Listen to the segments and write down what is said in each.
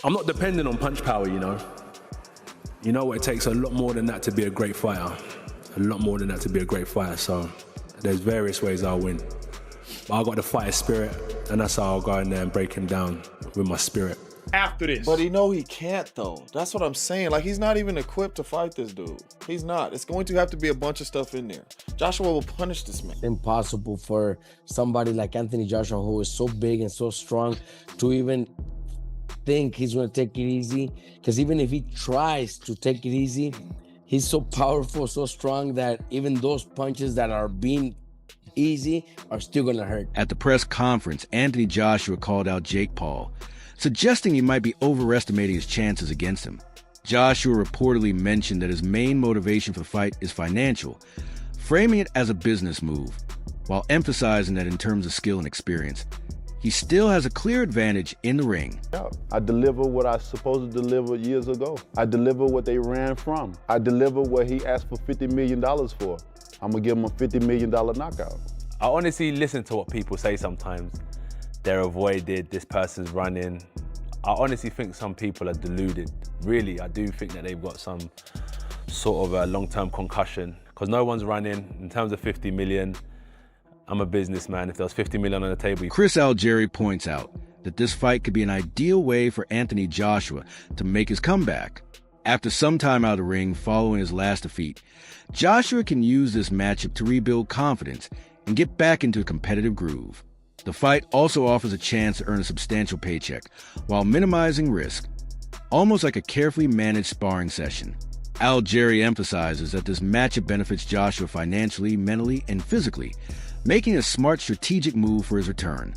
I'm not dependent on punch power, you know. You know what, it takes a lot more than that to be a great fighter. A lot more than that to be a great fighter, so there's various ways I'll win. But I got the fighter spirit, and that's how I'll go in there and break him down with my spirit. After this. But he can't, though. That's what I'm saying. Like, he's not even equipped to fight this dude. He's not. It's going to have to be a bunch of stuff in there. Joshua will punish this man. Impossible for somebody like Anthony Joshua, who is so big and so strong, to even think he's going to take it easy. Because even if he tries to take it easy, he's so powerful, so strong that even those punches that are being easy are still going to hurt. At the press conference, Anthony Joshua called out Jake Paul, suggesting he might be overestimating his chances against him. Joshua reportedly mentioned that his main motivation for the fight is financial, framing it as a business move, while emphasizing that in terms of skill and experience, he still has a clear advantage in the ring. I deliver what I was supposed to deliver years ago. I deliver what they ran from. I deliver what he asked for $50 million for. I'm gonna give him a $50 million knockout. I honestly listen to what people say sometimes. They're avoided, this person's running. I honestly think some people are deluded. Really, I do think that they've got some sort of a long-term concussion, because no one's running. In terms of 50 million, I'm a businessman. If there was 50 million on the table. Chris Algieri points out that this fight could be an ideal way for Anthony Joshua to make his comeback. After some time out of the ring following his last defeat, Joshua can use this matchup to rebuild confidence and get back into a competitive groove. The fight also offers a chance to earn a substantial paycheck while minimizing risk, almost like a carefully managed sparring session. Algieri emphasizes that this matchup benefits Joshua financially, mentally, and physically, making a smart strategic move for his return.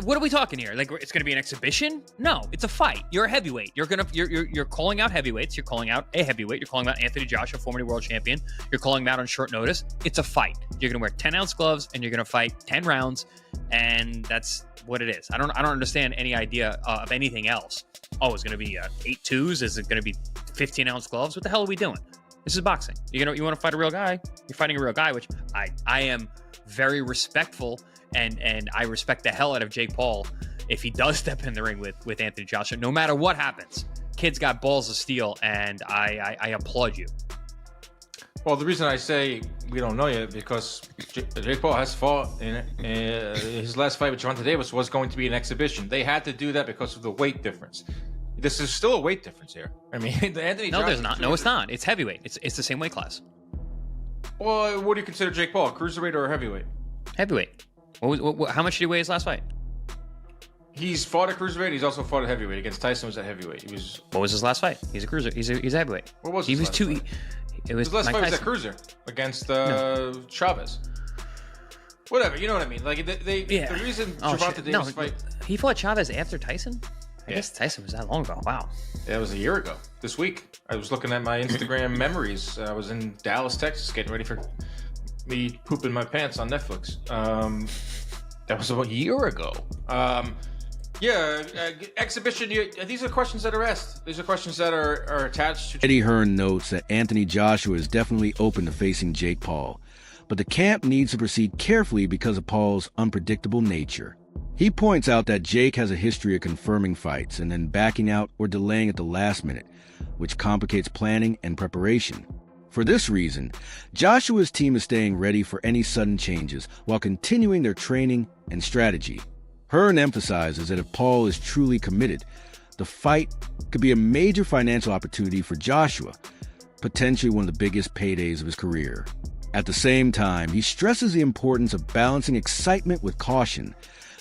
What are we talking here? Like, it's going to be an exhibition? No, it's a fight. You're a heavyweight. You're calling out heavyweights. You're calling out a heavyweight. You're calling out Anthony Joshua, former world champion. You're calling him out on short notice. It's a fight. You're going to wear 10-ounce gloves and you're going to fight 10 rounds, and that's what it is. I don't understand any idea of anything else. Oh, it's going to be 8-2s? Is it going to be 15-ounce gloves? What the hell are we doing? This is boxing. You want to fight a real guy? You're fighting a real guy, which I am very respectful, and I respect the hell out of Jake Paul if he does step in the ring with Anthony Joshua. No matter what happens, kid's got balls of steel, and I applaud you. Well, the reason I say we don't know yet because Jake Paul has fought in his last fight with Gervonta Davis was going to be an exhibition. They had to do that because of the weight difference. This is still a weight difference here. I mean, Anthony. No, there's not. No, it's not. It's heavyweight. It's the same weight class. Well, what do you consider Jake Paul? Cruiserweight or heavyweight? Heavyweight. How much did he weigh his last fight? He's fought at cruiserweight. He's also fought at heavyweight. Against Tyson was at heavyweight. What was his last fight? He's a cruiser. He's a heavyweight. What was he his was last two? fight? It was his last Mike fight was Tyson. at cruiser against Chavez. Whatever, you know what I mean. Like the reason Gervonta Davis fight. He fought Chavez after Tyson. I guess Tyson was that long ago. Wow. Yeah, it was a year ago. This week, I was looking at my Instagram memories. I was in Dallas, Texas, getting ready for me pooping my pants on Netflix. That was about a year ago. Exhibition. These are questions that are asked. These are questions that are attached to. Eddie Hearn notes that Anthony Joshua is definitely open to facing Jake Paul, but the camp needs to proceed carefully because of Paul's unpredictable nature. He points out that Jake has a history of confirming fights and then backing out or delaying at the last minute, which complicates planning and preparation. For this reason, Joshua's team is staying ready for any sudden changes while continuing their training and strategy. Hearn emphasizes that if Paul is truly committed, the fight could be a major financial opportunity for Joshua, potentially one of the biggest paydays of his career. At the same time, he stresses the importance of balancing excitement with caution,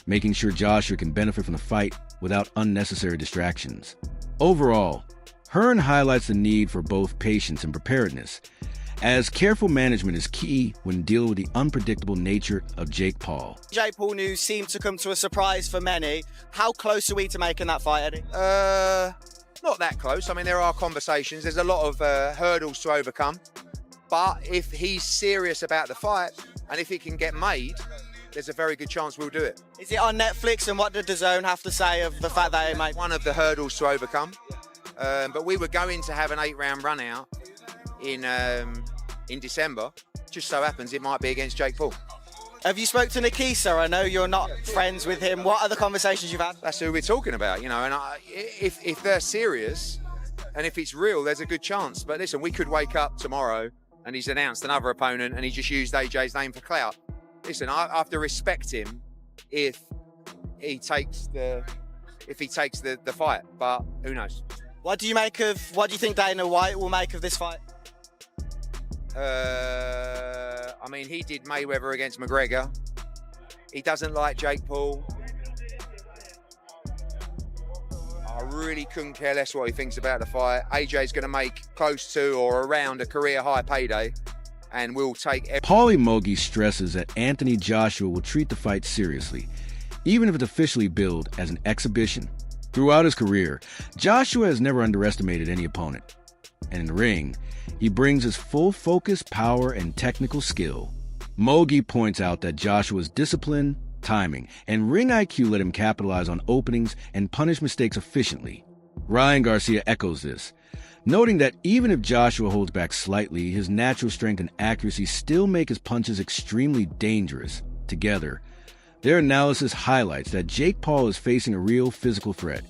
making sure Joshua can benefit from the fight without unnecessary distractions. Overall, Hearn highlights the need for both patience and preparedness, as careful management is key when dealing with the unpredictable nature of Jake Paul. Jake Paul news seemed to come to a surprise for many. How close are we to making that fight, Eddie? Not that close. I mean, there are conversations. There's a lot of hurdles to overcome. But if he's serious about the fight, and if it can get made, there's a very good chance we'll do it. Is it on Netflix, and what did DAZN have to say of the fact that it made one of the hurdles to overcome? But we were going to have an 8-round run out in December. Just so happens it might be against Jake Paul. Have you spoke to Nikisa? I know you're not friends with him. What other conversations you've had? That's who we're talking about, you know. And if they're serious and if it's real, there's a good chance. But listen, we could wake up tomorrow and he's announced another opponent and he just used AJ's name for clout. Listen, I have to respect him if he takes the fight. But who knows? What do you think Dana White will make of this fight? I mean, he did Mayweather against McGregor. He doesn't like Jake Paul. I really couldn't care less what he thinks about the fight. AJ's going to make close to or around a career high payday, and we'll take. Paulie Mogi stresses that Anthony Joshua will treat the fight seriously, even if it's officially billed as an exhibition. Throughout his career, Joshua has never underestimated any opponent. And in the ring, he brings his full focus, power, and technical skill. Mogi points out that Joshua's discipline, timing, and ring IQ let him capitalize on openings and punish mistakes efficiently. Ryan Garcia echoes this, noting that even if Joshua holds back slightly, his natural strength and accuracy still make his punches extremely dangerous. Together, their analysis highlights that Jake Paul is facing a real physical threat,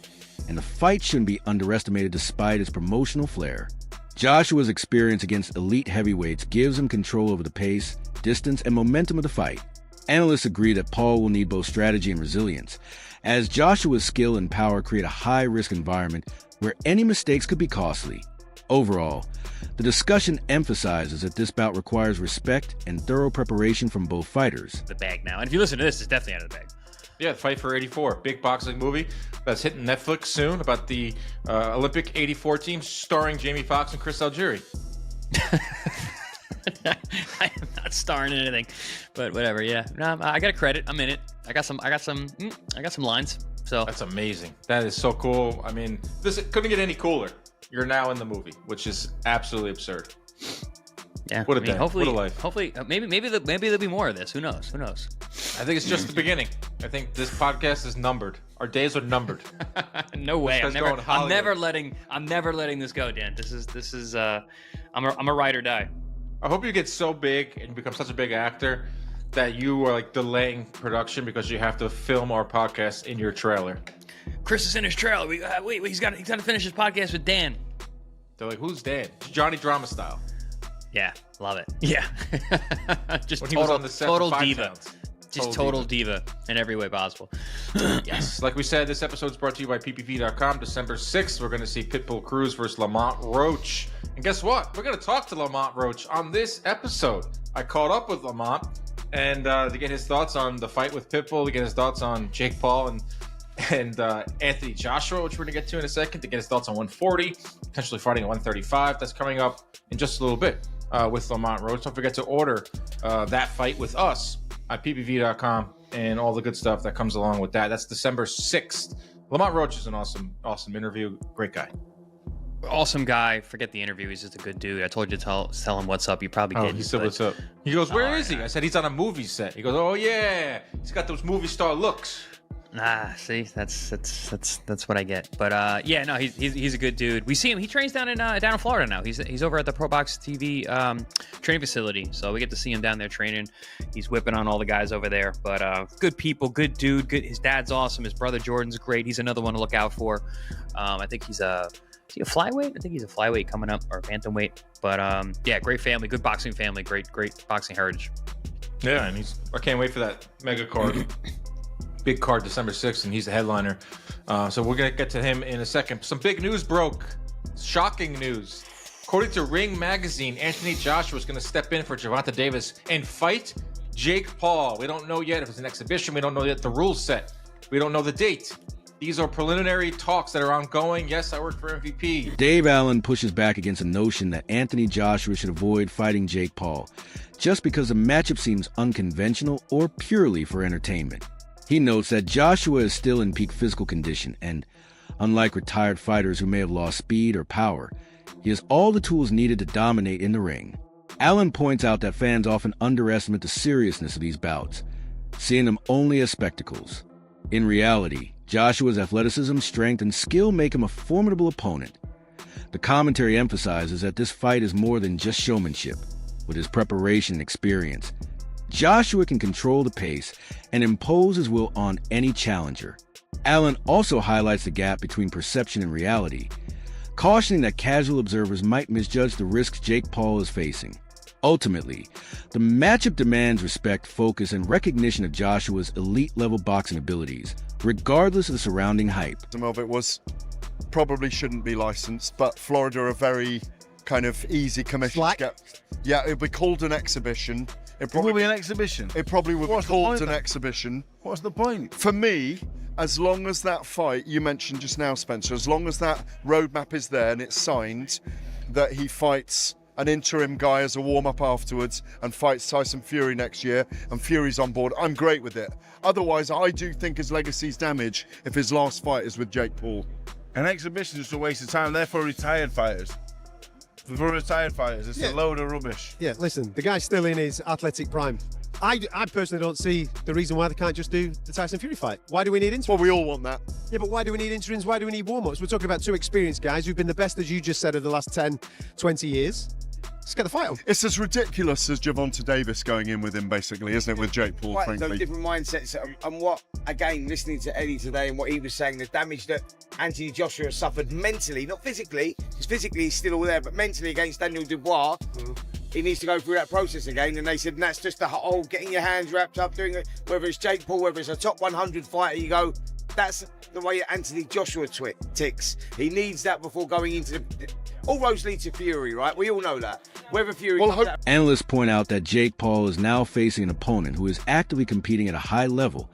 and the fight shouldn't be underestimated despite its promotional flair. Joshua's experience against elite heavyweights gives him control over the pace, distance, and momentum of the fight. Analysts agree that Paul will need both strategy and resilience, as Joshua's skill and power create a high-risk environment where any mistakes could be costly. Overall, the discussion emphasizes that this bout requires respect and thorough preparation from both fighters. The bag now. And if you listen to this, it's definitely out of the bag. Yeah, Fight for 84, big boxing movie that's hitting Netflix soon about the Olympic 84 team starring Jamie Foxx and Chris Algieri. I am not starring in anything, but whatever. Yeah, no, I got a credit. I'm in it. I got some lines. So that's amazing. That is so cool. I mean, this couldn't get any cooler. You're now in the movie, which is absolutely absurd. Yeah, what a day. Hopefully, what a life. Hopefully, maybe there'll be more of this. Who knows? I think it's just the beginning. I think this podcast is numbered. Our days are numbered. No way. I'm never letting this go, Dan. This is. I'm a ride or die. I hope you get so big and become such a big actor that you are like delaying production because you have to film our podcast in your trailer. Chris is in his trailer. Wait, he's got to finish his podcast with Dan. They're like, who's Dan? Johnny Drama style. Yeah, love it. Yeah, just when total diva. Towns. Just total diva in every way possible. Yes. Like we said, this episode is brought to you by PPV.com. December 6th, we're going to see Pitbull Cruz versus Lamont Roach. And guess what? We're going to talk to Lamont Roach on this episode. I caught up with Lamont and to get his thoughts on the fight with Pitbull, to get his thoughts on Jake Paul and Anthony Joshua, which we're going to get to in a second, to get his thoughts on 140, potentially fighting at 135. That's coming up in just a little bit with Lamont Roach. Don't forget to order that fight with us at ppv.com and all the good stuff that comes along with that. That's December 6th. Lamont Roach is an awesome interview. Great guy. Awesome guy. Forget the interview. He's just a good dude. I told you to tell him what's up. You probably didn't. He said what's up. He goes, where is he? I said, he's on a movie set. He goes, oh yeah, he's got those movie star looks. See, that's what I get. But yeah, no, he's a good dude. We see him. He trains down in Florida now. He's over at the Pro Box TV training facility, so we get to see him down there training. He's whipping on all the guys over there. But good people, good dude. Good. His dad's awesome. His brother Jordan's great. He's another one to look out for. I think he's a flyweight? I think he's a flyweight coming up, or bantamweight. But yeah, great family, good boxing family, great boxing heritage. Yeah, and I can't wait for that mega card. Big card December 6th, and he's the headliner. So we're going to get to him in a second. Some big news broke. Shocking news. According to Ring Magazine, Anthony Joshua is going to step in for Gervonta Davis and fight Jake Paul. We don't know yet if it's an exhibition. We don't know yet the rules set. We don't know the date. These are preliminary talks that are ongoing. Yes, I work for MVP. Dave Allen pushes back against the notion that Anthony Joshua should avoid fighting Jake Paul just because the matchup seems unconventional or purely for entertainment. He notes that Joshua is still in peak physical condition and, unlike retired fighters who may have lost speed or power, he has all the tools needed to dominate in the ring. Allen points out that fans often underestimate the seriousness of these bouts, seeing them only as spectacles. In reality, Joshua's athleticism, strength, and skill make him a formidable opponent. The commentary emphasizes that this fight is more than just showmanship. With his preparation and experience, Joshua can control the pace and impose his will on any challenger. Allen also highlights the gap between perception and reality, cautioning that casual observers might misjudge the risks Jake Paul is facing. Ultimately, the matchup demands respect, focus, and recognition of Joshua's elite-level boxing abilities, regardless of the surrounding hype. Some of it was probably shouldn't be licensed, but Florida are a very kind of easy commission to get. Yeah, it'd be called an exhibition. It will be an exhibition. It probably would be called an exhibition. What's the point? For me, as long as that fight you mentioned just now, Spencer, as long as that roadmap is there and it's signed that he fights an interim guy as a warm-up afterwards and fights Tyson Fury next year and Fury's on board, I'm great with it. Otherwise, I do think his legacy's damaged if his last fight is with Jake Paul. An exhibition is just a waste of time. They're for retired fighters. For retired fighters, it's a load of rubbish. Yeah, listen, the guy's still in his athletic prime. I personally don't see the reason why they can't just do the Tyson Fury fight. Why do we need interims? Well, we all want that. Yeah, but why do we need interims? Why do we need warm-ups? We're talking about two experienced guys who've been the best, as you just said, of the last 10, 20 years. Let's get the fight on. It's as ridiculous as Gervonta Davis going in with him, basically, isn't it, with Jake Paul, Quite frankly? so different mindsets. And what, again, listening to Eddie today and what he was saying, the damage that Anthony Joshua has suffered mentally, not physically, because physically he's still all there, but mentally against Daniel Dubois, he needs to go through that process again. And they said, and that's just the whole getting your hands wrapped up, doing it, whether it's Jake Paul, whether it's a top 100 fighter, you go, that's the way Anthony Joshua ticks. He needs that before going into the... All roads lead to Fury, right? We all know that. Whether Fury... Analysts point out that Jake Paul is now facing an opponent who is actively competing at a high level,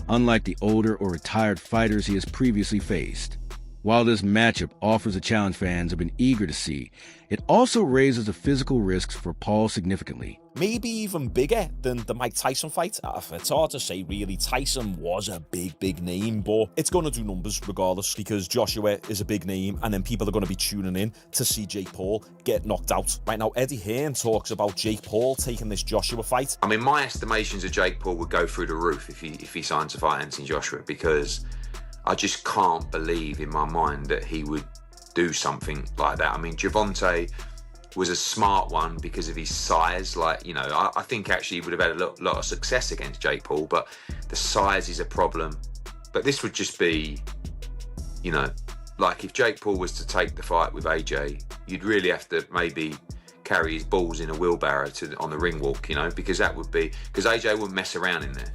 unlike the older or retired fighters he has previously faced. While this matchup offers a challenge fans have been eager to see, it also raises the physical risks for Paul significantly. Maybe even bigger than the Mike Tyson fight. It's hard to say, really. Tyson was a big name, but it's going to do numbers regardless because Joshua is a big name and then people are going to be tuning in to see Jake Paul get knocked out. Right now, Eddie Hearn talks about Jake Paul taking this Joshua fight. I mean, my estimations of Jake Paul would go through the roof if he signs to fight Anthony Joshua because I just can't believe in my mind that he would do something like that. I mean, Gervonta was a smart one because of his size. Like, you know, I think actually he would have had a lot of success against Jake Paul, but the size is a problem. But this would just be, you know, like if Jake Paul was to take the fight with AJ, you'd really have to maybe carry his balls in a wheelbarrow on the ring walk, you know, because that would be, because AJ wouldn't mess around in there,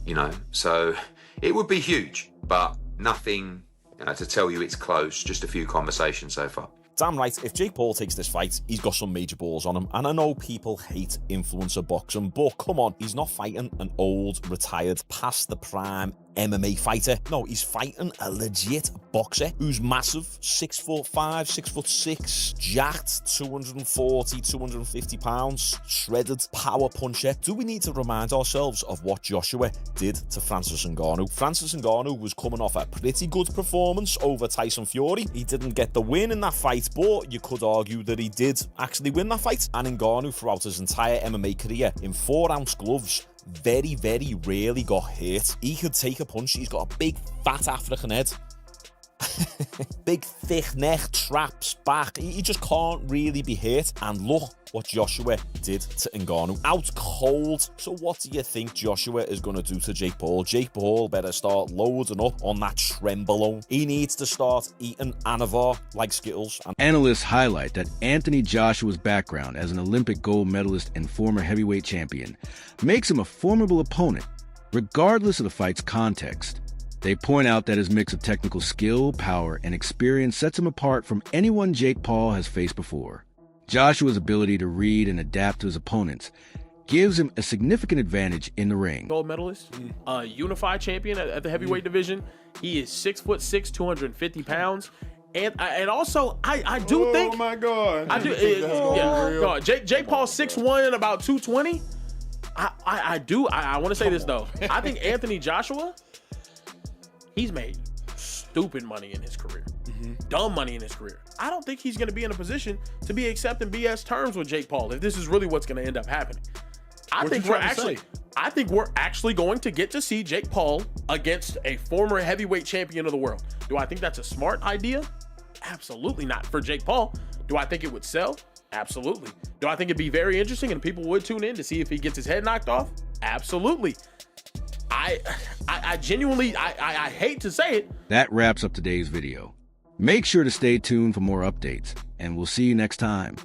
you know, so it would be huge, but nothing, you know, to tell you it's close, just a few conversations so far. Damn right, if Jake Paul takes this fight, he's got some major balls on him. And I know people hate influencer boxing, but come on, he's not fighting an old, retired, past the prime MMA fighter. No, he's fighting a legit boxer who's massive, 6'5", 6'6", jacked, 240, 250 pounds, shredded, power puncher. Do we need to remind ourselves of what Joshua did to Francis Ngannou? Francis Ngannou was coming off a pretty good performance over Tyson Fury. He didn't get the win in that fight, but you could argue that he did actually win that fight. And Ngannou, throughout his entire MMA career, in 4-ounce gloves, very rarely got hit. He could take a punch. He's got a big fat African head. Big thick neck, traps, back. He just can't really be hit. And look what Joshua did to Ngannou. Out cold. So what do you think Joshua is going to do to Jake Paul? Jake Paul better start loading up on that Trenbolone. He needs to start eating Anavar like Skittles. Analysts highlight that Anthony Joshua's background as an Olympic gold medalist and former heavyweight champion makes him a formidable opponent, regardless of the fight's context. They point out that his mix of technical skill, power, and experience sets him apart from anyone Jake Paul has faced before. Joshua's ability to read and adapt to his opponents gives him a significant advantage in the ring. Gold medalist, unified champion at the heavyweight division. He is 6'6", 250 pounds. And also, I do think... Oh, my God. I do. No, Jake Paul 6'1", about 220. I want to say this, though. I think Anthony Joshua... He's made stupid money in his career, dumb money in his career. I don't think he's going to be in a position to be accepting BS terms with Jake Paul if this is really what's going to end up happening. I think we're actually going to get to see Jake Paul against a former heavyweight champion of the world. Do I think that's a smart idea? Absolutely not. For Jake Paul, do I think it would sell? Absolutely. Do I think it'd be very interesting and people would tune in to see if he gets his head knocked off? Absolutely. I genuinely, I hate to say it. That wraps up today's video. Make sure to stay tuned for more updates, and we'll see you next time.